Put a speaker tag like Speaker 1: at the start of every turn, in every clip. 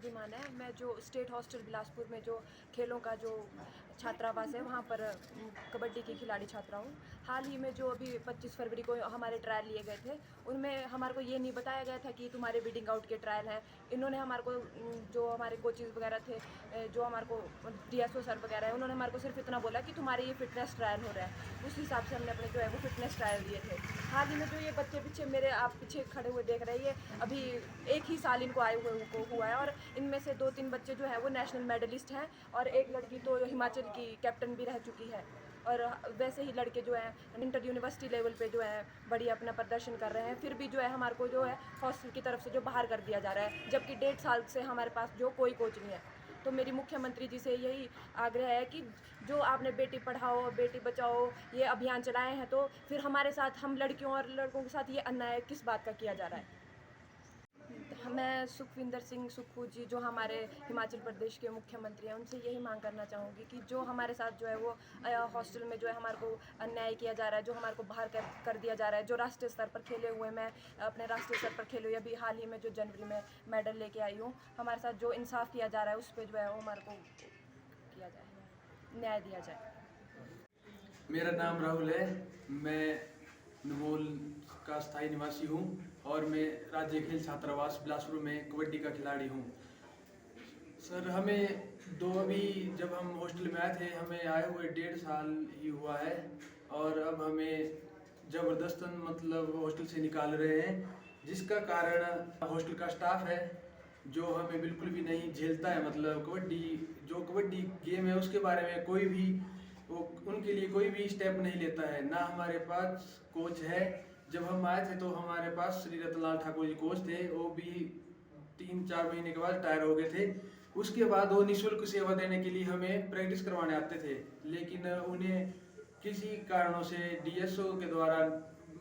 Speaker 1: स्वाभिमान है। मैं जो स्टेट हॉस्टल बिलासपुर में जो खेलों का जो छात्रावास है वहाँ पर कबड्डी की खिलाड़ी छात्रा हूँ। हाल ही में जो अभी 25 फरवरी को हमारे ट्रायल लिए गए थे, उनमें हमारे को ये नहीं बताया गया था कि तुम्हारे बीडिंग आउट के ट्रायल हैं। इन्होंने हमारे को जो हमारे कोचेज़ वगैरह थे, जो हमारे को DSO सर वगैरह है, उन्होंने हमारे को सिर्फ इतना बोला कि तुम्हारे ये फिटनेस ट्रायल हो रहा है। उस हिसाब से हमने अपने जो है वो फिटनेस ट्रायल दिए थे। हाल ही में जो ये बच्चे पीछे मेरे आप पीछे खड़े हुए देख रहे हैं, ये अभी एक ही साल इनको आए हुए को हुआ है और इनमें से 2-3 बच्चे जो है वो नेशनल मेडलिस्ट हैं और एक लड़की तो हिमाचल की कैप्टन भी रह चुकी है। और वैसे ही लड़के जो हैं इंटर यूनिवर्सिटी लेवल पे जो है बढ़िया अपना प्रदर्शन कर रहे हैं। फिर भी जो है हमारे को जो है हॉस्टल की तरफ से जो बाहर कर दिया जा रहा है, जबकि 1.5 साल से हमारे पास जो कोई कोच नहीं है। तो मेरी मुख्यमंत्री जी से यही आग्रह है कि जो आपने बेटी पढ़ाओ बेटी बचाओ ये अभियान चलाए हैं, तो फिर हमारे साथ हम लड़कियों और लड़कों के साथ ये अन्याय किस बात का किया जा रहा है। मैं सुखविंदर सिंह सुक्खू जी जो हमारे हिमाचल प्रदेश के मुख्यमंत्री हैं, उनसे यही मांग करना चाहूँगी कि जो हमारे साथ जो है वो हॉस्टल में जो है हमारे को अन्याय किया जा रहा है, जो हमारे को बाहर कर दिया जा रहा है। जो राष्ट्रीय स्तर पर खेले हुए, मैं अपने राष्ट्रीय स्तर पर खेली हुई, अभी हाल ही में जो जनवरी में मेडल लेके आई हूँ, हमारे साथ जो इंसाफ किया जा रहा है उस पर जो है वो हमारे को किया जाए, न्याय दिया जाए।
Speaker 2: मेरा नाम राहुल है। मैं नमोल का स्थायी निवासी हूँ और मैं राज्य खेल छात्रावास बिलासपुर में कबड्डी का खिलाड़ी हूँ। सर, हमें अभी जब हम हॉस्टल में आए थे, हमें आए हुए 1.5 साल ही हुआ है और अब हमें ज़बरदस्तन मतलब हॉस्टल से निकाल रहे हैं, जिसका कारण हॉस्टल का स्टाफ है जो हमें बिल्कुल भी नहीं झेलता है। मतलब कबड्डी गेम है उसके बारे में कोई भी उनके लिए कोई भी स्टेप नहीं लेता है। ना हमारे पास कोच है। जब हम आए थे तो हमारे पास श्री रतनलाल ठाकुर जी कोच थे, वो भी 3-4 महीने के बाद रिटायर हो गए थे। उसके बाद वो निःशुल्क सेवा देने के लिए हमें प्रैक्टिस करवाने आते थे, लेकिन उन्हें किसी कारणों से DSO के द्वारा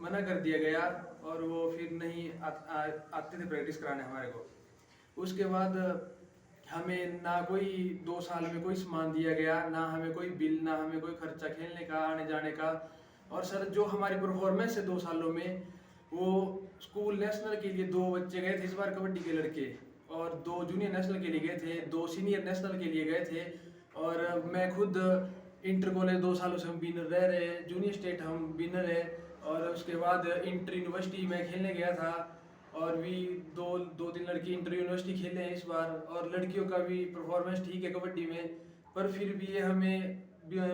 Speaker 2: मना कर दिया गया और वो फिर नहीं आते थे प्रैक्टिस कराने हमारे को। उसके बाद हमें ना कोई 2 साल में कोई सामान दिया गया, ना हमें कोई बिल, ना हमें कोई खर्चा खेलने का आने जाने का। और सर, जो हमारी परफॉर्मेंस है 2 सालों में, वो स्कूल नेशनल के लिए 2 बच्चे गए थे इस बार कबड्डी के लड़के, और 2 जूनियर नेशनल के लिए गए थे, 2 सीनियर नेशनल के लिए गए थे। और मैं खुद इंटर कॉलेज 2 सालों से हम विनर रह रहे हैं, जूनियर स्टेट हम विनर है। और उसके बाद इंटर यूनिवर्सिटी में खेलने गया था और भी 2-3 लड़की इंटर यूनिवर्सिटी खेले हैं इस बार, और लड़कियों का भी परफॉर्मेंस ठीक है कबड्डी में। पर फिर भी ये हमें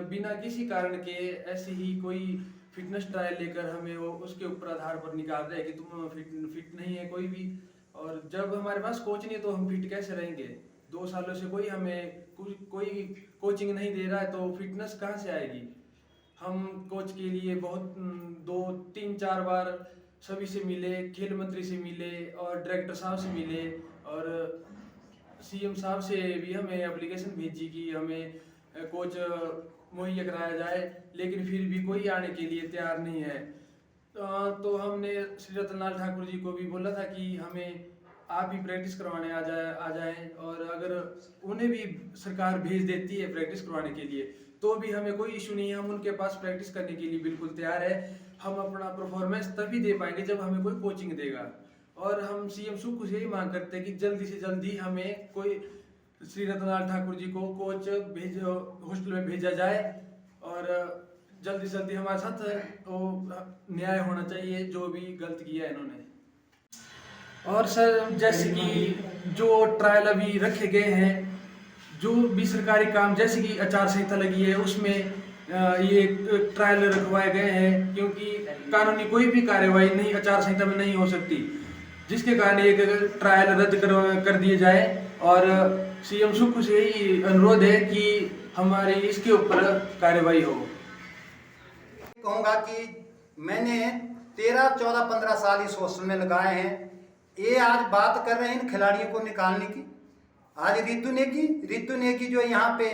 Speaker 2: बिना किसी कारण के ऐसे ही कोई फिटनेस ट्रायल लेकर हमें वो उसके ऊपर आधार पर निकाल रहे हैं कि तुम फिट नहीं है कोई भी। और जब हमारे पास कोच नहीं है तो हम फिट कैसे रहेंगे? 2 सालों से कोई हमें कोई कोचिंग नहीं दे रहा है तो फिटनेस कहाँ से आएगी? हम कोच के लिए बहुत 2-3-4 बार सभी से मिले, खेल मंत्री से मिले और डायरेक्टर साहब से मिले और CM साहब से भी हमें एप्लीकेशन भेजी कि हमें कोच मुहैया कराया जाए, लेकिन फिर भी कोई आने के लिए तैयार नहीं है। तो हमने श्री रतनलाल ठाकुर जी को भी बोला था कि हमें आप भी प्रैक्टिस करवाने आ जाएं, और अगर उन्हें भी सरकार भेज देती है प्रैक्टिस करवाने के लिए तो भी हमें कोई इशू नहीं है, हम उनके पास प्रैक्टिस करने के लिए बिल्कुल तैयार है। हम अपना परफॉर्मेंस तभी दे पाएंगे जब हमें कोई कोचिंग देगा। और हम CM सुक्खू से यही मांग करते हैं कि जल्दी से जल्दी हमें कोई श्री रतनलाल ठाकुर जी को कोच हॉस्टल में भेजा जाए और जल्दी से जल्दी हमारे साथ वो न्याय होना चाहिए जो भी गलत किया है इन्होंने। और सर, जैसे कि जो ट्रायल अभी रखे गए हैं, जो भी सरकारी काम जैसे कि आचार संहिता लगी है उसमें ये ट्रायल रखवाए गए हैं, क्योंकि कानूनी कोई भी कार्यवाही नहीं आचार संहिता में नहीं हो सकती, जिसके कारण ये ट्रायल रद्द कर दिए जाए। और CM सुक्खू से यही अनुरोध है कि हमारी इसके ऊपर कार्यवाही हो।
Speaker 3: कहूँगा कि मैंने 13, 14, 15 साल इस हॉस्टल में लगाए हैं। ये आज बात कर रहे हैं इन खिलाड़ियों को निकालने की। आज रितु नेगी जो यहाँ पे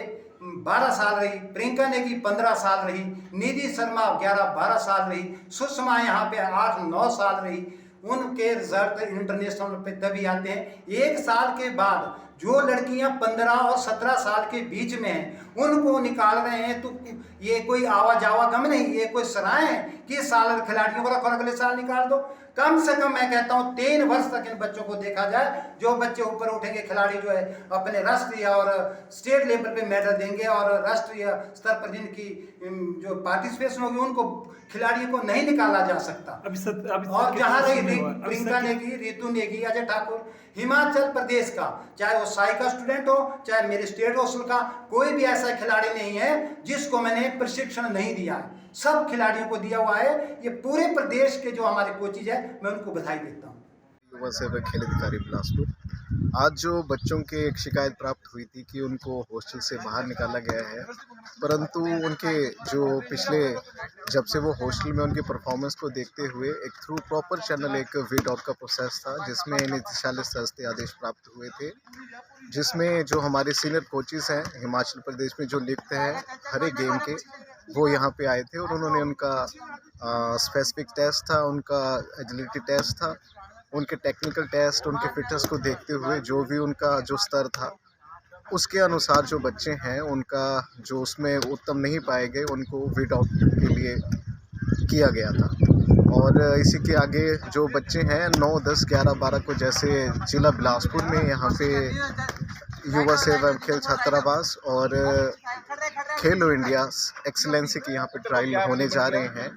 Speaker 3: 12 साल रही, प्रियंका नेगी 15 साल रही, निधि शर्मा 11-12 साल रही, सुषमा यहाँ पे 8-9 साल रही। उनके रिजल्ट इंटरनेशनल पे तभी आते हैं। 1 साल के बाद जो लड़कियां 15 और 17 साल के बीच में हैं उनको निकाल रहे हैं। तो ये कोई आवा जावा गम नहीं, ये कोई सराय है कि इस साल खिलाड़ियों को रखो, अगले साल निकाल दो। कम से कम मैं कहता हूँ 3 वर्ष तक इन बच्चों को देखा जाए। जो बच्चे ऊपर उठेंगे खिलाड़ी जो है अपने राष्ट्रीय और स्टेट लेवल पे मेडल देंगे, और राष्ट्रीय स्तर पर जिनकी जो पार्टिसिपेशन होगी उनको खिलाड़ियों को नहीं निकाला जा सकता। और जहाँ रही प्रियंका नेगी, रितु नेगी, अजय ठाकुर, हिमाचल प्रदेश का, चाहे वो साई का स्टूडेंट हो चाहे मेरे स्टेट हॉस्टल का, कोई भी ऐसा खिलाड़ी नहीं है जिसको मैंने प्रशिक्षण नहीं दिया है। सब खिलाड़ियों को दिया हुआ है। ये पूरे प्रदेश के जो हमारे कोचिज है मैं उनको बधाई देता हूँ।
Speaker 4: युवा सेवक खेल अधिकारी बिलासपुर। आज जो बच्चों के एक शिकायत प्राप्त हुई थी कि उनको हॉस्टल से बाहर निकाला गया है, परंतु उनके जो पिछले जब से वो हॉस्टल में उनकी परफॉर्मेंस को देखते हुए एक थ्रू प्रॉपर चैनल एक वेट आउट का प्रोसेस था, जिसमें निदेशालय स्तर से आदेश प्राप्त हुए थे, जिसमें जो हमारे सीनियर कोचेस हैं हिमाचल प्रदेश में जो लिखते हैं हर एक गेम के, वो यहाँ पे आए थे और उन्होंने उनका स्पेसिफिक टेस्ट था, उनका एजिलिटी टेस्ट था, उनके टेक्निकल टेस्ट, उनके फिटनेस को देखते हुए जो भी उनका जो स्तर था उसके अनुसार जो बच्चे हैं उनका जो उसमें उत्तम नहीं पाए गए उनको वेट आउट के लिए किया गया था। और इसी के आगे जो बच्चे हैं 9, 10, 11, 12 को जैसे जिला बिलासपुर में यहाँ पे युवा सेवा खेल छात्रावास और खेलो इंडिया एक्सीलेंसी की यहाँ पे ट्रायल होने जा रहे हैं,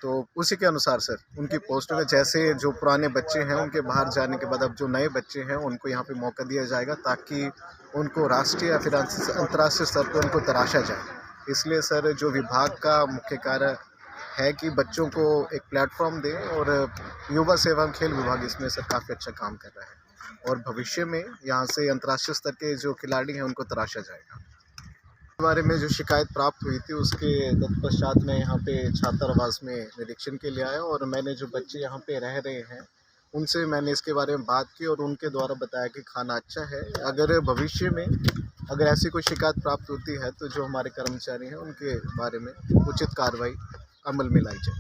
Speaker 4: तो उसी के अनुसार सर उनकी पोस्ट में जैसे जो पुराने बच्चे हैं उनके बाहर जाने के बाद अब जो नए बच्चे हैं उनको यहाँ पे मौका दिया जाएगा ताकि उनको राष्ट्रीय या फिर अंतर्राष्ट्रीय स्तर पर उनको तराशा जाए। इसलिए सर जो विभाग का मुख्य कार्य है कि बच्चों को एक प्लेटफॉर्म दें, और युवा सेवा खेल विभाग इसमें सर काफ़ी अच्छा काम कर रहा है और भविष्य में यहाँ से अंतर्राष्ट्रीय स्तर के जो खिलाड़ी हैं उनको तराशा जाएगा। इस बारे में जो शिकायत प्राप्त हुई थी उसके तत्पश्चात मैं यहाँ पे छात्रावास में निरीक्षण के लिए आया और मैंने जो बच्चे यहाँ पे रह रहे हैं उनसे मैंने इसके बारे में बात की और उनके द्वारा बताया कि खाना अच्छा है। अगर भविष्य में अगर ऐसी कोई शिकायत प्राप्त होती है तो जो हमारे कर्मचारी हैं उनके बारे में उचित कार्रवाई अमल में लाई जाए।